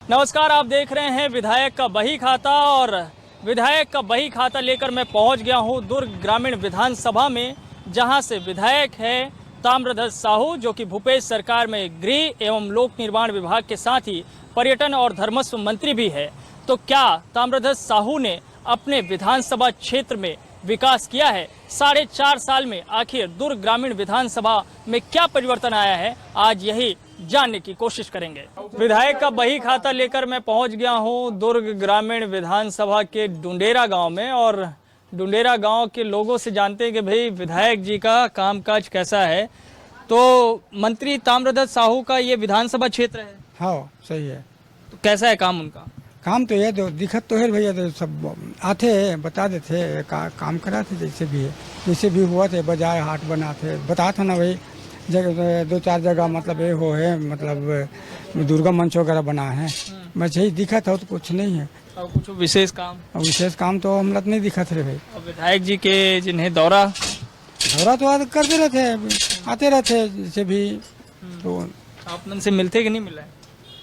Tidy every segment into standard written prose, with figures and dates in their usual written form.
नमस्कार, आप देख रहे हैं विधायक का बही खाता और विधायक का बही खाता लेकर मैं पहुंच गया हूं दुर्ग ग्रामीण विधानसभा में, जहां से विधायक है ताम्रध्वज साहू, जो कि भूपेश सरकार में गृह एवं लोक निर्माण विभाग के साथ ही पर्यटन और धर्मस्व मंत्री भी है। तो क्या ताम्रध्वज साहू ने अपने विधानसभा क्षेत्र में विकास किया है? 4.5 साल में आखिर दुर्ग ग्रामीण विधानसभा में क्या परिवर्तन आया है, आज यही जानने की कोशिश करेंगे। विधायक का बही खाता लेकर मैं पहुंच गया हूं दुर्ग ग्रामीण विधानसभा के डुंडेरा गांव में और डुंडेरा गांव के लोगों से जानते हैं कि भाई विधायक जी का कामकाज कैसा है। तो मंत्री ताम्रध्वज साहू का ये विधानसभा क्षेत्र है। हाँ सही है। तो कैसा है काम उनका? काम तो ये तो दिक्कत तो है भैया, तो सब आते बता देते काम कराते, जैसे भी हुआ थे, बाजार हाट बनाते, बता था ना भाई, जगह 2-4 जगह मतलब ये हो है, मतलब दुर्गा मंच वगैरह बना है, बस यही दिक्कत है, तो कुछ नहीं है। और कुछ विशेष काम तो हम लोग नहीं दिखत रहे भाई। और विधायक जी के जिन्हें दौरा तो करते रहते, आते रहते जैसे भी। तो आप मन से मिलते कि नहीं मिला है?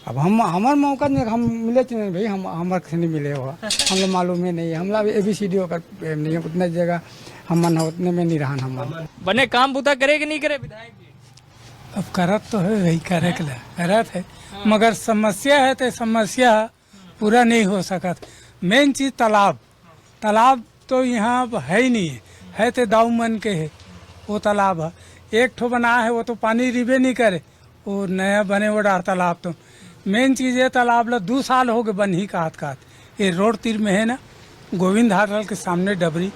अब हम हमार मौका नहीं, हम मिले नहीं भाई, हम हमारे से नहीं मिले हुआ, हम लोग मालूम ही नहीं है, हम लोग ABCD होकर नहीं है, उतने जगह हम मन उतने में नहीं रहा हम बने काम बुता करे कि नहीं करे विधायक जी? अब करत तो है वही करे के ला करत है, मगर समस्या है तो समस्या पूरा नहीं हो सकत। मेन चीज तालाब तो यहाँ है ही नहीं है तो दाऊ मन के है वो तालाब है, एक ठो बना है वो तो पानी रिबे नहीं करे, वो नया बने वो डार तालाब। तो मेन चीज है तालाब ला 2 साल हो गए बन ही काट ये रोड तीर में है ना, गोविंद हाटल के सामने डबरी,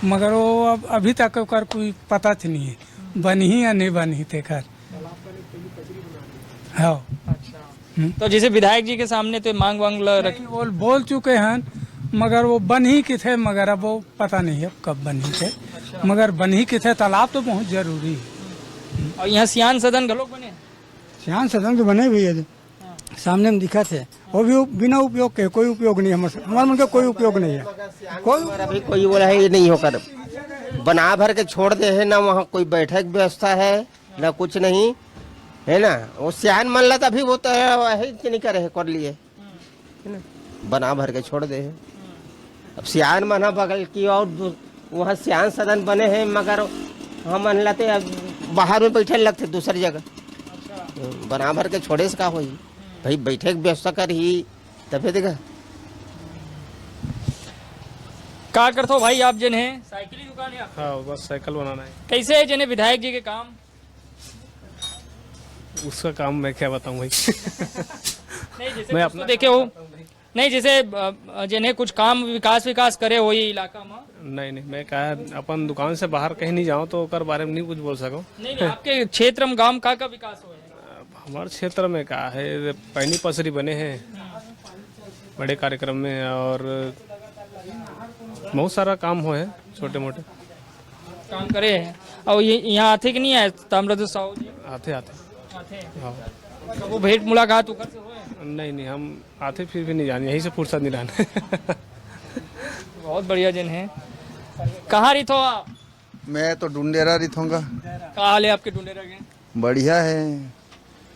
मगर वो अब अभी तक कर कोई पता नहीं है बन ही या नहीं बन ही ते कर। हाँ अच्छा। तो जैसे विधायक जी के सामने तो मांग रखी बोल चुके हैं, मगर वो बन ही के थे, मगर अब वो पता नहीं है कब बन ही थे। अच्छा। मगर बन ही के थे, तालाब तो बहुत जरूरी है। और यहाँ सियान सदन गलोक बने, सियान सदन तो बने भी है, सामने में दिखा थे, वो भी बिना उपयोग के, कोई उपयोग नहीं हमारे मन का, कोई उपयोग नहीं है। कोई बोला है ये नहीं होकर बना भर के छोड़ दे है ना, वहाँ कोई बैठक व्यवस्था है ना, कुछ नहीं है ना। वो सियान मन ला तभी वो तो है नहीं करे कर लिए है ना, बना भर के छोड़ दे है। अब सियान मना बगल की और वहाँ सियान सदन बने हैं, मगर हम मन लाते बाहर में बैठे लगते दूसरी जगह। बना भर के छोड़े से का हो भाई, बैठे की व्यवस्था कर ही तभी देखा। क्या करते हो भाई आप? जिन्हें साइकिल की दुकान है? हाँ, बस साइकिल बनाना है। कैसे है जिन्हें विधायक जी के काम? उसका काम मैं क्या बताऊं भाई। नहीं जैसे मैं अपना देखे हो, नहीं जैसे जिन्हें कुछ काम विकास करे हो ये इलाका में। नहीं मैं कहा अपन दुकान से बाहर कहीं नहीं जाऊं तो ओकर बारे में नहीं कुछ बोल सको। नहीं आपके क्षेत्र में गांव का विकास हो है? हमारे क्षेत्र में क्या है, पैनी पसरी बने हैं बड़े कार्यक्रम में, और बहुत सारा काम हो है, छोटे मोटे काम करे हैं। और ये यहाँ आते कि नहीं है ताम्रध्वज साहू जी? आते हाँ। तो वो भेंट मुलाकात उधर से हुए? नहीं हम आते फिर भी नहीं जाने, यहीं से फुर्सत नहीं रहने। बहुत बढ़िया जिन है। कहाँ रही हो आप? मैं तो डुंडेरा रही थूँगा। कहाँ हाल है आपके डुंडेरा के? बढ़िया है।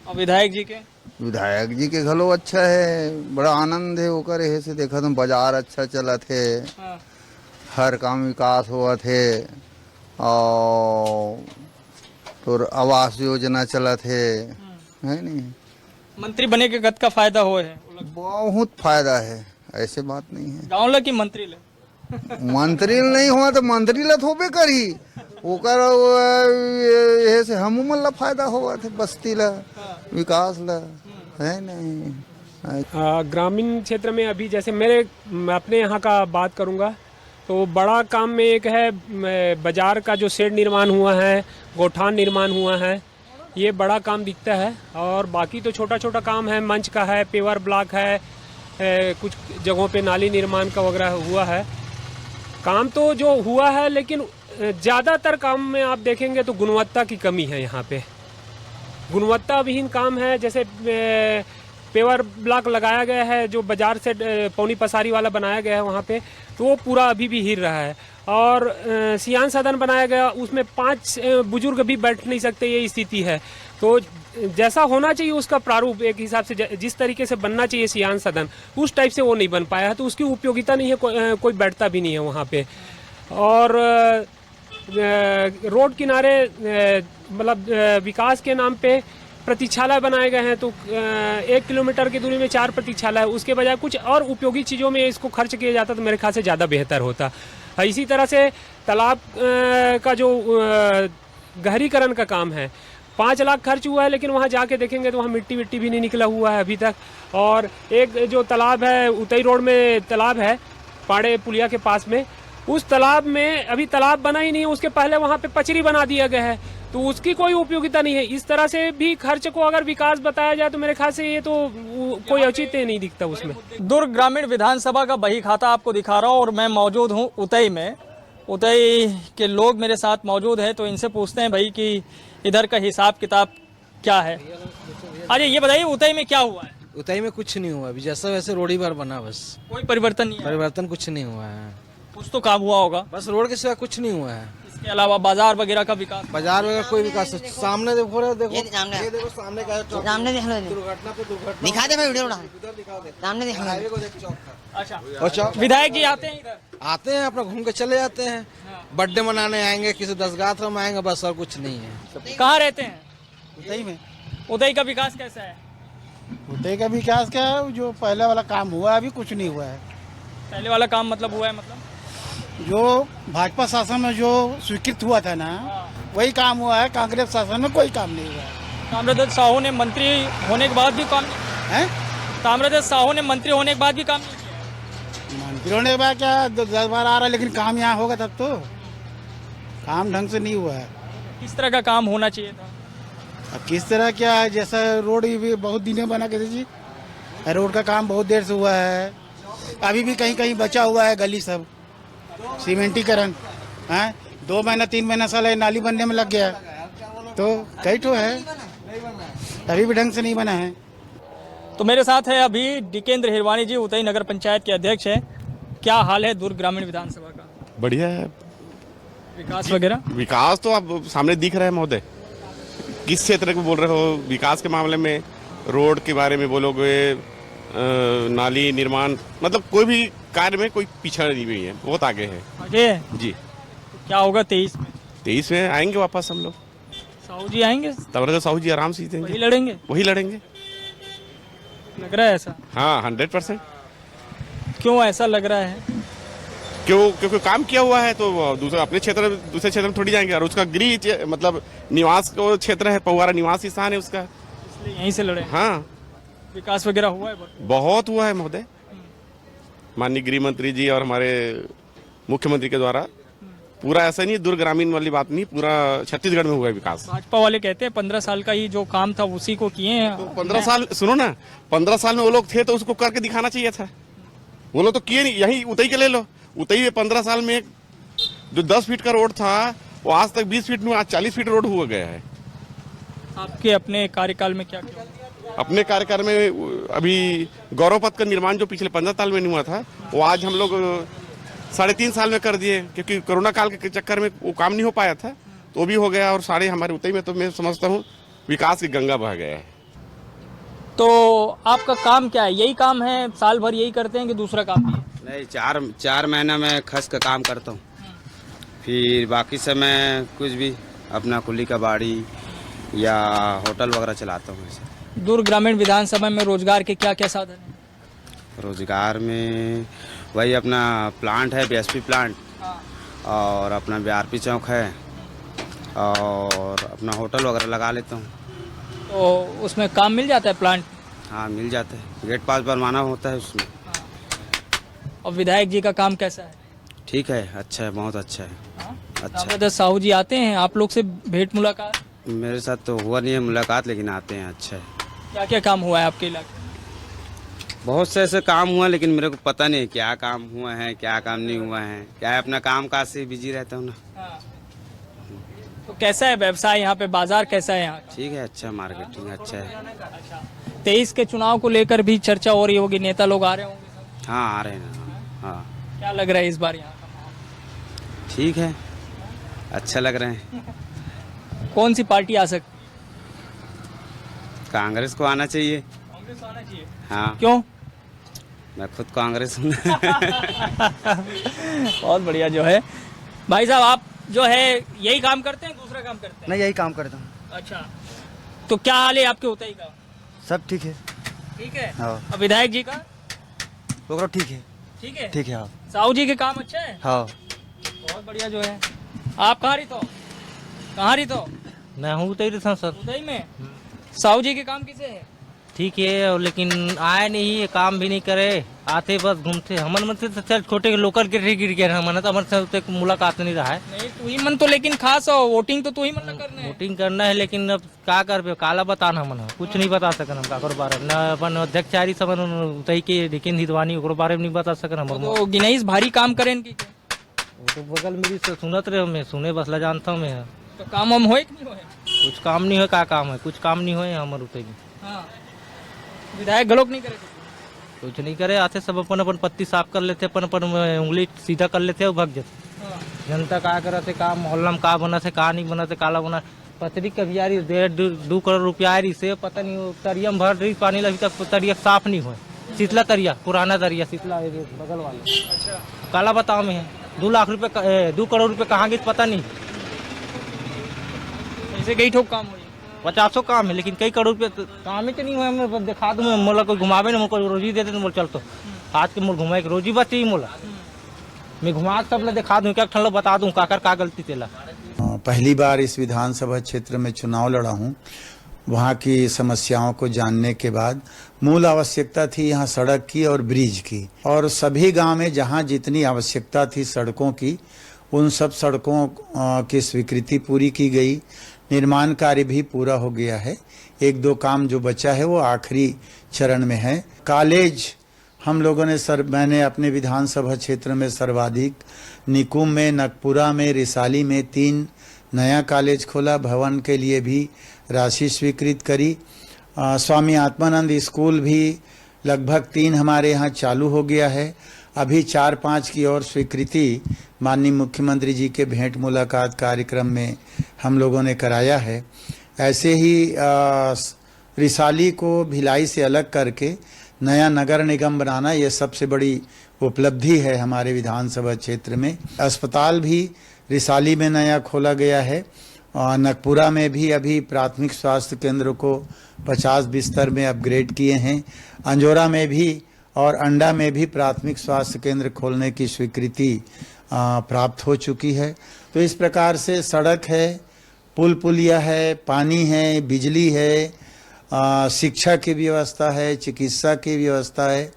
और विधायक जी के? विधायक जी के घलो अच्छा है, बड़ा आनंद है ओकर एहे से देखा तुम, बाजार अच्छा चला थे। हाँ। हर काम विकास हुआ थे, और तो आवास योजना चला थे, है नहीं। मंत्री बने के गत का फायदा हो है? बहुत फायदा है, ऐसे बात नहीं है। गाँव ला की मंत्री ले? मंत्री नहीं हुआ तो मंत्री ला थोपे करी, ओकर ये से हम मन ला फायदा हुआ थे, बस्ती ला विकास ला, है नहीं। ग्रामीण क्षेत्र में अभी जैसे मैं अपने यहाँ का बात करूँगा तो बड़ा काम में एक है बाजार का जो शेड निर्माण हुआ है, गोठान निर्माण हुआ है, ये बड़ा काम दिखता है। और बाकी तो छोटा छोटा काम है, मंच का है, पेवर ब्लॉक है, कुछ जगहों पे नाली निर्माण का वगैरह हुआ है। काम तो जो हुआ है, लेकिन ज़्यादातर काम में आप देखेंगे तो गुणवत्ता की कमी है। यहाँ पे गुणवत्ता विहीन काम है। जैसे पेवर ब्लॉक लगाया गया है, जो बाजार से पौनी पसारी वाला बनाया गया है वहाँ पे, तो वो पूरा अभी भी हिल रहा है। और सियान सदन बनाया गया, उसमें 5 बुजुर्ग भी बैठ नहीं सकते, ये स्थिति है। तो जैसा होना चाहिए उसका प्रारूप एक हिसाब से जिस तरीके से बनना चाहिए सियान सदन, उस टाइप से वो नहीं बन पाया है, तो उसकी उपयोगिता नहीं है, कोई बैठता भी नहीं है वहाँ पे। और रोड किनारे मतलब विकास के नाम पे प्रतीक्षालय बनाए गए हैं, तो 1 किलोमीटर की दूरी में 4 प्रतीक्षालय, उसके बजाय कुछ और उपयोगी चीज़ों में इसको खर्च किया जाता तो मेरे ख्याल से ज़्यादा बेहतर होता। इसी तरह से तालाब का जो गहरीकरण का काम है, 5 लाख खर्च हुआ है, लेकिन वहाँ जाके देखेंगे तो वहाँ मिट्टी भी नहीं निकला हुआ है अभी तक। और एक जो तालाब है उतई रोड में तालाब है पाड़े पुलिया के पास में, उस तालाब में अभी तालाब बना ही नहीं है, उसके पहले वहाँ पे पचरी बना दिया गया है, तो उसकी कोई उपयोगिता नहीं है। इस तरह से भी खर्च को अगर विकास बताया जाए तो मेरे ख्याल से ये तो कोई औचित्य नहीं दिखता उसमें। दुर्ग ग्रामीण विधानसभा का बही खाता आपको दिखा रहा हूँ और मैं मौजूद हूँ उतई में। उतई के लोग मेरे साथ मौजूद हैं, तो इनसे पूछते हैं भाई कि इधर का हिसाब किताब क्या है। अरे ये बताइए उतई में क्या हुआ है? उतई में कुछ नहीं हुआ, अभी जैसा वैसे रोड ही बार बना, बस कोई परिवर्तन नहीं है? परिवर्तन कुछ नहीं हुआ है, कुछ तो काम हुआ होगा, बस रोड के सिवा कुछ नहीं हुआ है। इसके अलावा बाजार वगैरह का विकास? बाजार वगैरह कोई विकास, सामने देखो, देखो ये सामने, ये देखो सामने का सामने देख लो, दुर्घटना पे दुर्घटना दिखा दे भाई वीडियो बना, उधर दिखाओ दे, सामने देख लो। हाईवे को देख, चौक का। अच्छा, और चौक विधायक जी आते हैं इधर? आते हैं, अपना घूम के चले जाते हैं, बर्थडे मनाने आएंगे, किसी दसगात्र में आएंगे, बस और कुछ नहीं है। कहाँ रहते हैं? उतई में। उतई का विकास कैसा है? उतई का विकास क्या है, जो पहले वाला काम हुआ है अभी कुछ नहीं हुआ है। पहले वाला काम मतलब हुआ है मतलब? जो भाजपा शासन में जो स्वीकृत हुआ था ना, वही काम हुआ है। कांग्रेस शासन में कोई काम नहीं हुआ है। ताम्रध्वज साहू ने मंत्री होने के बाद भी काम नहीं हैं? ताम्रध्वज साहू ने मंत्री होने के बाद भी काम नहीं किया? मंत्री होने के बाद क्या 10 बार आ रहा है, लेकिन काम यहाँ होगा तब तो। काम ढंग से नहीं हुआ है। किस तरह का काम होना चाहिए था? अब किस तरह क्या है, जैसा रोड भी बहुत दिनों बना के जी, रोड का काम बहुत देर से हुआ है, अभी भी कहीं कहीं बचा हुआ है गली सब, सीमेंटीकरण है। 2 महीना 3 महीना साल नाली बनने में लग गया, तो कई ठो है, अभी भी ढंग से नहीं बना है। तो मेरे साथ है अभी डिकेंद्र हिरवानी जी, उतई नगर पंचायत के अध्यक्ष हैं। क्या हाल है दुर्ग ग्रामीण विधानसभा का? बढ़िया है। विकास वगैरह? विकास तो अब सामने दिख रहा है महोदय। किस क्षेत्र को बोल रहे हो? विकास के मामले में रोड के बारे में बोलोगे, नाली निर्माण, मतलब कोई भी कार्य में कोई पीछा नहीं हुई है, बहुत आगे है। आगे है जी। तो क्या होगा 23 में? 23 में आएंगे वापस हम लोग। साहू जी आएंगे? तब साहू जी आराम से वही जीतेंगे, लड़ेंगे? वही लड़ेंगे। लग रहा है ऐसा? हाँ 100%। क्यों ऐसा लग रहा है? क्योंकि काम किया हुआ है, तो दूसरे अपने क्षेत्र दूसरे क्षेत्र में थोड़ी जाएंगे। और उसका गृह मतलब निवास को क्षेत्र है, पहुआरा निवास स्थान है उसका, इसलिए यहीं से लड़े। हाँ विकास वगैरह हुआ है? बहुत हुआ है महोदय। माननीय गृह मंत्री जी और हमारे मुख्यमंत्री के द्वारा पूरा, ऐसा नहीं दुर्ग ग्रामीण वाली बात नहीं, पूरा छत्तीसगढ़ में हुआ है विकास। भाजपा वाले कहते हैं 15 साल का ही जो काम था उसी को किए हैं। तो 15 साल, सुनो ना, 15 साल में वो लोग थे तो उसको करके दिखाना चाहिए था। वो लोग तो किए नहीं। यही उतई के ले लो, उतई में 15 साल में जो 10 फीट का रोड था वो आज तक 20 फीट में, आज 40 फीट रोड हुआ गया है। आपके अपने कार्यकाल में क्या किया? अपने कार्यकाल में अभी गौरव पथ का निर्माण जो पिछले 15 साल में नहीं हुआ था, वो आज हम लोग 3.5 साल में कर दिए, क्योंकि कोरोना काल के चक्कर में वो काम नहीं हो पाया था, तो भी हो गया। और सारे हमारे उतई में तो मैं समझता हूँ विकास की गंगा बह गया है। तो आपका काम क्या है? यही काम है, साल भर यही करते हैं कि दूसरा काम भी है? नहीं, 4 महीना में खस का काम करता हूँ, फिर बाकी समय कुछ भी अपना कुल्ली का बाड़ी या होटल वगैरह चलाता हूँ। ऐसे दुर्ग ग्रामीण विधानसभा में रोजगार के क्या क्या साधन हैं? रोजगार में वही अपना प्लांट है, BSP प्लांट, और अपना BRP चौक है, और अपना होटल वगैरह लगा लेता हूँ। तो उसमें काम मिल जाता है? प्लांट? हाँ मिल जाता है, गेट पास बनवाना होता है उसमें। और विधायक जी का काम कैसा है? ठीक है, अच्छा है, बहुत अच्छा है। अच्छा, ताम्रध्वज साहू जी आते हैं आप लोग से भेंट मुलाकात? मेरे साथ तो हुआ नहीं है मुलाकात, लेकिन आते हैं। अच्छा है। क्या क्या काम हुआ है आपके इलाके? बहुत से ऐसे काम हुआ, लेकिन मेरे को पता नहीं क्या काम हुआ है क्या काम नहीं हुआ है। क्या है, अपना काम काज से बिजी रहता हूँ ना। तो कैसा है व्यवसाय यहाँ पे? बाजार कैसा है यहाँ? ठीक है, अच्छा, मार्केटिंग अच्छा है। 23 के चुनाव को लेकर भी चर्चा हो रही होगी, नेता लोग आ रहे होंगे? हाँ आ रहे हैं। हाँ क्या लग रहा है इस बार यहाँ का? ठीक है, अच्छा लग रहे हैं। कौन सी पार्टी आ सकती? कांग्रेस को आना चाहिए। कांग्रेस आना चाहिए। हाँ, क्यों? मैं खुद कांग्रेस हूँ। बहुत बढ़िया जो है। भाई साहब आप जो है यही काम करते हैं, दूसरा काम करते हैं? मैं यही काम करता हूँ। अच्छा, तो क्या हाल है आपके उतई का? सब ठीक है। ठीक है। हाँ। अब विधायक जी का? वो ठीक है। ठीक है। ठीक है। हाँ। साहू जी के काम अच्छा है? हाँ। बहुत बढ़िया जो है। आप कहाँ रही तो? कहाँ रही तो? मैं हूँ उतई रहता हूँ सर। उतई में? साहू जी के काम किसे है? ठीक है, और लेकिन आए नहीं, काम भी नहीं करे, आते बस घूमते। हमन मन से तो चल छोटे लोकल के गिर गए हमन तो हमारे से मुलाकात नहीं रहा है। नहीं तू ही मन तो लेकिन खास हो, वोटिंग तो तू ही मन करना है। वोटिंग करना है, लेकिन अब क्या कर काला बताना हमन कुछ नहीं बता सकन हम काकर बारे में। न अपन अध्यक्षारी समन उतई के लेकिन हितवानी ओकरो बारे में नहीं बता सकन हम। तो गिनाइस भारी काम करें इनकी? वो तो बगल मेरी से सुनत रहे, मैं सुने बस ला जानता हूँ मैं। तो काम हम होए कि नहीं होए? कुछ काम नहीं हो, क्या काम है, कुछ काम नहीं होए हमारे उतई में। हाँ। विधायक गलोक नहीं करे? कुछ नहीं करे, आते सब अपन अपन पत्ती साफ कर लेते, अपन अपन उंगली सीधा कर लेते और भाग जाते। हाँ। जनता का करते का मोहल्ला में का बना से का नहीं बना से काला बना पतरी कभी आ रही 1.5-2 करोड़ रुपया आ रही से पता नहीं तरिया में भर रही पानी अभी तक तरिया साफ नहीं हुआ। शीतला तरिया, पुराना तरिया शीतला बगल वाला। अच्छा। काला बताओ में 2 लाख रुपये 2 करोड़ रुपये कहाँ गए पता नहीं। ऐसे कई ठोक काम हो 50 काम है, लेकिन कई करोड़ रुपये काम ही तो नहीं हुआ। मैं दिखा दूँ, मोला कोई घुमावे ना, कोई रोजी देते तो मोल चलतो आज के मोल घुमाए रोजी बस चाहिए मोला। मैं घुमा सब ला दिखा दूँ, क्या ठंडो बता दूँ काकर का गलती तेला। पहली बार इस विधानसभा क्षेत्र में चुनाव लड़ा हूँ। वहाँ की समस्याओं को जानने के बाद मूल आवश्यकता थी यहाँ सड़क की और ब्रिज की, और सभी गांव में जहाँ जितनी आवश्यकता थी सड़कों की, उन सब सड़कों की स्वीकृति पूरी की गई। निर्माण कार्य भी पूरा हो गया है। 1-2 काम जो बचा है वो आखिरी चरण में है। कॉलेज हम लोगों ने मैंने अपने विधानसभा क्षेत्र में सर्वाधिक निकुम में, नगपुरा में, रिसाली में 3 नया कॉलेज खोला। भवन के लिए भी राशि स्वीकृत करी। स्वामी आत्मानंद स्कूल भी लगभग 3 हमारे यहाँ चालू हो गया है। अभी 4-5 की और स्वीकृति माननीय मुख्यमंत्री जी के भेंट मुलाकात कार्यक्रम में हम लोगों ने कराया है। ऐसे ही रिसाली को भिलाई से अलग करके नया नगर निगम बनाना, ये सबसे बड़ी उपलब्धि है हमारे विधानसभा क्षेत्र में। अस्पताल भी रिसाली में नया खोला गया है। नगपुरा में भी अभी प्राथमिक स्वास्थ्य केंद्र को 50 बिस्तर में अपग्रेड किए हैं। अंजोरा में भी और अंडा में भी प्राथमिक स्वास्थ्य केंद्र खोलने की स्वीकृति प्राप्त हो चुकी है। तो इस प्रकार से सड़क है, पुल पुलिया है, पानी है, बिजली है, शिक्षा की व्यवस्था है, चिकित्सा की व्यवस्था है।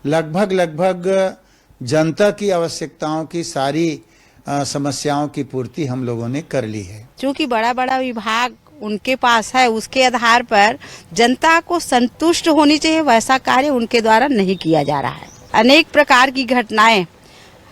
लगभग जनता की आवश्यकताओं की सारी समस्याओं की पूर्ति हम लोगों ने कर ली है। चूँकि बड़ा बड़ा विभाग उनके पास है, उसके आधार पर जनता को संतुष्ट होनी चाहिए, वैसा कार्य उनके द्वारा नहीं किया जा रहा है। अनेक प्रकार की घटनाएं,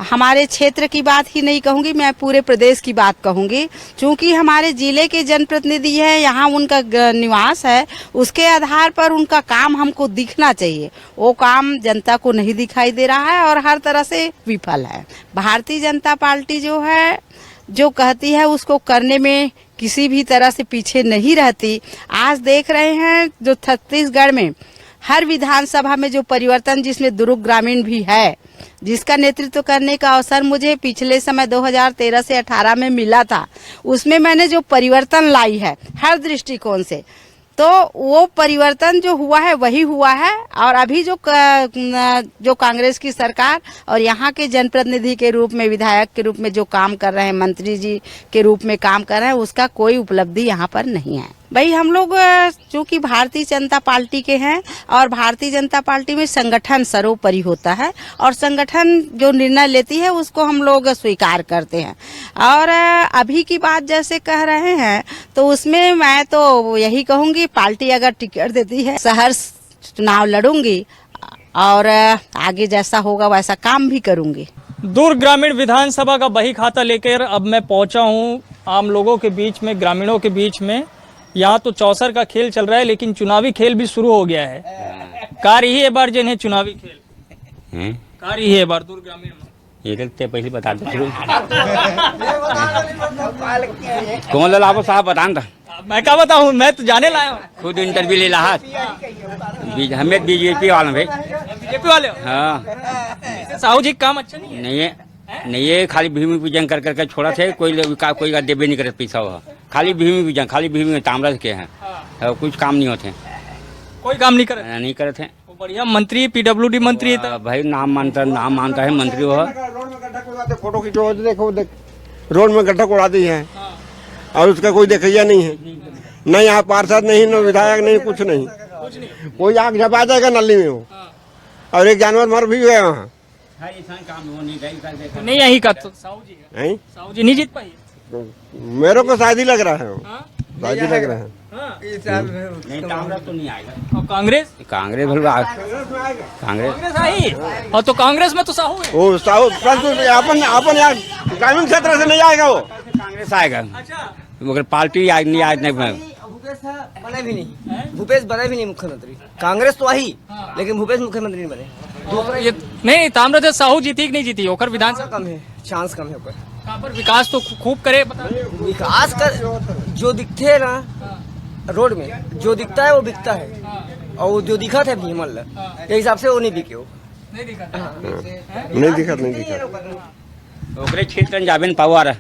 हमारे क्षेत्र की बात ही नहीं कहूंगी, मैं पूरे प्रदेश की बात कहूंगी। चूंकि हमारे जिले के जनप्रतिनिधि हैं, यहाँ उनका निवास है, उसके आधार पर उनका काम हमको दिखना चाहिए। वो काम जनता को नहीं दिखाई दे रहा है और हर तरह से विफल है। भारतीय जनता पार्टी जो है, जो कहती है उसको करने में किसी भी तरह से पीछे नहीं रहती। आज देख रहे हैं जो छत्तीसगढ़ में हर विधानसभा में जो परिवर्तन, जिसमें दुर्ग ग्रामीण भी है, जिसका नेतृत्व करने का अवसर मुझे पिछले समय 2013 से 18 में मिला था, उसमें मैंने जो परिवर्तन लाई है हर दृष्टिकोण से, तो वो परिवर्तन जो हुआ है वही हुआ है। और अभी जो कांग्रेस की सरकार और यहाँ के जनप्रतिनिधि के रूप में, विधायक के रूप में जो काम कर रहे हैं, मंत्री जी के रूप में काम कर रहे हैं, उसका कोई उपलब्धि यहाँ पर नहीं है। भाई हम लोग चूँकि भारतीय जनता पार्टी के हैं और भारतीय जनता पार्टी में संगठन सर्वोपरि होता है और संगठन जो निर्णय लेती है उसको हम लोग स्वीकार करते हैं। और अभी की बात जैसे कह रहे हैं तो उसमें मैं तो यही कहूँगी, पार्टी अगर टिकट देती है, शहर चुनाव लड़ूंगी और आगे जैसा होगा वैसा काम भी करूंगी। दुर्ग ग्रामीण विधानसभा का बही खाता लेकर अब मैं पहुंचा हूं आम लोगों के बीच में, ग्रामीणों के बीच में। यहाँ तो चौसर का खेल चल रहा है, लेकिन चुनावी खेल भी शुरू हो गया है। कार ही है बार जिन्हें चुनावी खेल कार ही है बार दुर्ग ग्रामीण में। ये देखते पहले बता दो शुरू कौन ला लाभो साहब बता था मैं क्या बताऊँ, मैं तो जाने लाया हूँ। खुद इंटरव्यू ले रहा हमें बीजेपी वाला भाई बीजेपी वाले हो? हाँ साहू जी का काम अच्छा नहीं है? नहीं है खाली भूमि पूजन कर करके छोड़ा थे कोई देवे नहीं करे पैसा हुआ खाली भूमि पूजन खाली भूमि ताम्रध्वज के हैं और कुछ काम नहीं होते कोई काम नहीं करे थे वो बढ़िया मंत्री पीडब्ल्यूडी मंत्री है तो। भाई नाम मानता है मंत्री वो फोटो खींचो देखो रोड में गड्ढा कोड़ा दी है और उसका कोई देखिया नहीं है, न यहाँ पार्षद नहीं, न विधायक नहीं, कुछ नहीं। कोई आग झपा जाएगा नली में वो, और एक जानवर मर भी गया वहाँ। नहीं यही का तो साहू जी नहीं जीत पाई। मेरे को शायद ही लग रहा है, शायद ही लग रहा है। तो नहीं आएगा। और कांग्रेस आई और तो कांग्रेस में तो साहू है। वो साहू अपन यहाँ ग्रामीण क्षेत्र से नहीं आएगा वो, कांग्रेस आएगा मगर पार्टी आज नहीं बने भी नहीं, भूपेश बने भी नहीं मुख्यमंत्री। कांग्रेस तो आई लेकिन भूपेश मुख्यमंत्री नहीं बने। ये नहीं ताम्रध्वज साहू जीती कि नहीं जीती ओकर विधानसभा कम है, चांस कम है ओकर। कहाँ पर विकास तो खूब करे विकास कर जो दिखते है ना रोड में, जो दिखता है वो बिकता है, और वो जो दिखा था भीमल के हिसाब से वो नहीं बिके। वो नहीं दिखा नहीं दिखा ओकरे क्षेत्र में जाबे न पावा रहा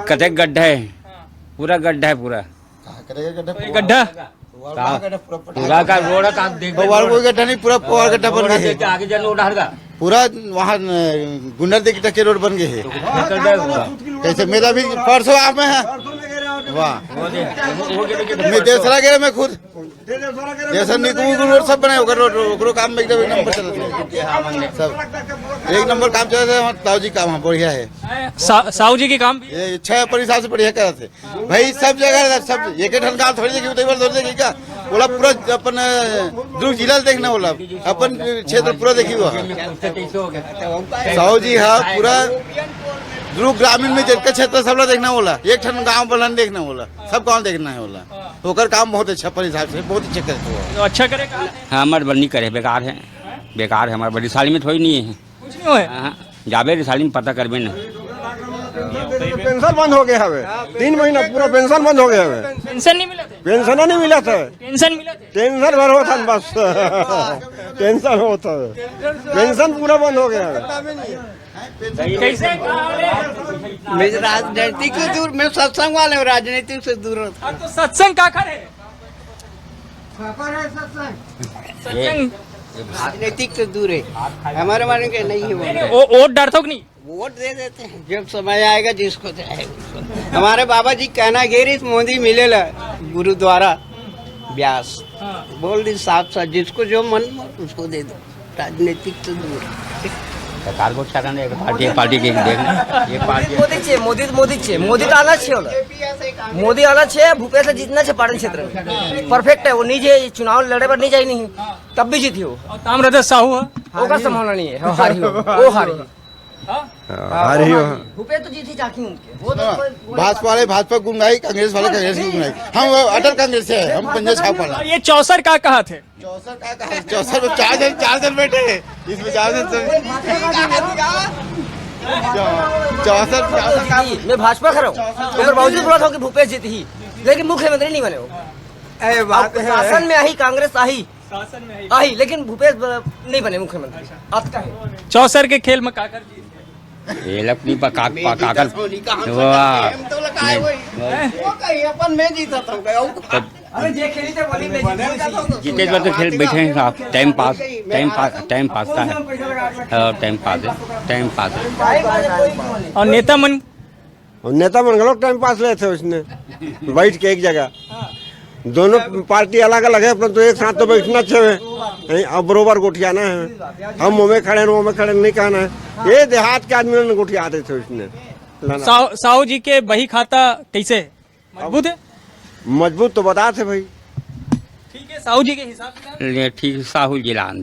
कते गड्ढा है, पूरा गड्ढा है पूरा गड्ढा पूरा का रोड का देख कोई गड्ढा नहीं, पूरा पवार गड्ढा बन गए है। आगे जन रोड हर पूरा वहाँ गुंडर देख टके रोड बन गए है। कैसे मेरा भी परसों आप में है वाह, मैं देवसरा गया, मैं खुद जैसा निकुल रोड सब बने रोड काम में एकदम एक नंबर चल सब एक नंबर काम चल रहा है। ताऊ जी काम बढ़िया है, साहू जी की काम ये 6 पर हिसाब से बढ़िया कर रहे थे भाई। सब जगह सब एक ढंग काम थोड़ी देखी थोड़ी देखी क्या बोला, पूरा अपन दुर्ग जिला देखना बोला, अपन क्षेत्र पूरा देखी हुआ साहू जी। हाँ पूरा दुर्ग ग्रामीण में जिनका क्षेत्र सब देखना बोला, एक ठन गाँव बलन देखना बोला, सब गाँव देखना है बोला। होकर काम बहुत अच्छा पर हिसाब से बहुत अच्छा करे, अच्छा करे। हाँ हमारे बनी करे बेकार है हमारे बड़ी साली में थोड़ी नहीं है, कुछ नहीं है। जाबे रिसाली में पता करबे ना। पेंशन बंद हो गया है, 3 महीना पूरा पेंशन बंद हो गया है। पेंशन नहीं मिला था, पेंशन नहीं मिला था, टेंशन भर होता बस टेंशन होता है, पेंशन पूरा बंद हो गया है। कैसे मैं राजनीतिक से दूर, मैं सत्संग वाले हूँ, राजनीतिक से दूर होता। तो सत्संग का है सत्संग राजनीतिक से दूर है, हमारे माने के नहीं है। वो वोट डरते नहीं, वोट दे देते हैं जब समय आएगा जिसको चाहेगा। हमारे बाबा जी कहना घेरी मोदी मिलेला गुरुद्वारा व्यास बोल दी साफ साफ, जिसको जो मन उसको दे दो, राजनीतिक से दूर। सरकार को पार्टी के ये पार्टी मोदी तो आना चाहिए, मोदी आना चाहिए। भूपेश जितना चाहिए पाटन क्षेत्र में परफेक्ट है, वो नीचे चुनाव लड़े पर नहीं जाए नहीं तब भी जीती हो। ताम्रध्वज साहू होगा संभावना नहीं है, हारी हो वो हारी हारी हो। भूपेश तो जीती चाहती हूँ। भाजपा वाले भाजपा गुनगाई, कांग्रेस वाले कांग्रेस की गुनगाई। हम अटल कांग्रेस से है, हम पंजाब छाप वाला। ये चौसर का कहा थे, चौसर में 4 जन बैठे हैं, इसमें 4 जन चौसर। मैं भाजपा खड़ा हूँ, अगर बावजूद बोला था कि भूपेश जीती ही, लेकिन मुख्यमंत्री नहीं बने वो। शासन में आई कांग्रेस आई लेकिन भूपेश नहीं बने मुख्यमंत्री। अब का है चौसर के खेल में काकर जी ये लपनी पका काकर अपन में जीता था। अरे जे खेली थे बोली में जीते तो खेल बैठे हैं आप, टाइम पास था है, टाइम पास है। और नेता मन लोग टाइम पास रहे थे उसने बैठ के एक जगह। दोनों पार्टी अलग अलग है, अपना तो एक साथ तो बैठना चाहिए, अब बरोबर गोठियाना है। हम मुँह में खड़े नहीं कहना है। ये देहात के आदमी ने गोठियाते थे उसने। साहू जी के बही खाता कैसे मजबूत है? मजबूत तो बता थे भाई, ठीक है साहू जी के हिसाब से ठीक साहू जी लान